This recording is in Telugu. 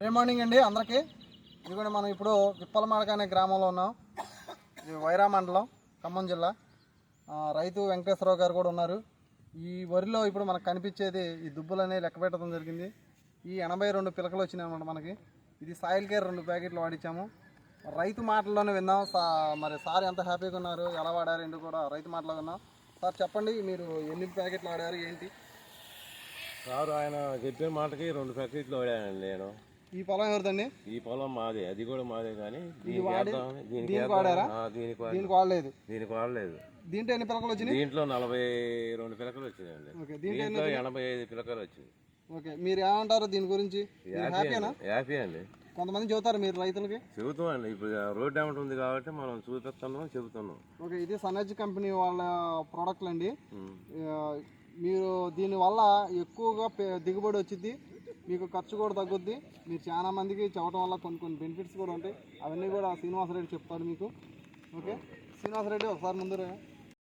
గుడ్ మార్నింగ్ అండి అందరికీ. ఇదిగోండి మనం ఇప్పుడు విప్పలమాడక అనే గ్రామంలో ఉన్నాం. ఇది వైరా మండలం, ఖమ్మం జిల్లా. రైతు వెంకటేశ్వరరావు గారు కూడా ఉన్నారు. ఈ వరిలో ఇప్పుడు మనకు కనిపించేది ఈ దుబ్బులనే లెక్క పెట్టడం జరిగింది. ఈ 82 పిలకలు వచ్చినాయి అన్నమాట మనకి. ఇది సాయిల్ కేర్ 2 ప్యాకెట్లు వాడించాము. రైతు మాటల్లోనే విన్నాం. మరి సార్ ఎంత హ్యాపీగా ఉన్నారు, ఎలా వాడారు ఏంటి కూడా రైతు మాటలో విన్నాం. సార్ చెప్పండి, మీరు ఎన్ని ప్యాకెట్లు వాడారు ఏంటి? సార్ ఆయన చెప్పిన మాటకి 2 ప్యాకెట్లు వాడానండి నేను. ఈ పొలం ఎవరిదండి? ఈ పొలం మాదే, అది కూడా మాదే. కానీ దీనికి వాడారా? దీనికి వాడలేదు. దీనికి వాడలేదు. దీంట్లో ఎన్ని పిలకలు వచ్చినాయి? దీంట్లో 42 పిలకలు వచ్చినాయండి. దీంట్లో 85 పిలకలు వచ్చినాయి. ఓకే, మీరు ఏమంటారు దీని గురించి? హ్యాపీ అండి. కొంతమంది చెబుతారు, మీరు రైతులకి చెబుతామండి. ఇప్పుడు రోడ్ ఏమంట ఉంది కాబట్టి మనం చూపిస్తున్నాం, చెబుతున్నాం. ఓకే, ఇది సనజ్ కంపెనీ వాళ్ళ ప్రోడక్ట్లు అండి. మీరు దీనివల్ల ఎక్కువగా దిగుబడి వచ్చింది, మీకు ఖర్చు కూడా తగ్గుద్ది. మీరు చాలా మందికి చెప్పడం వల్ల కొన్ని బెనిఫిట్స్ కూడా ఉంటాయి. అవన్నీ కూడా శ్రీనివాసరెడ్డి చెప్తాడు మీకు. ఓకే శ్రీనివాసరెడ్డి, ఒకసారి ముందు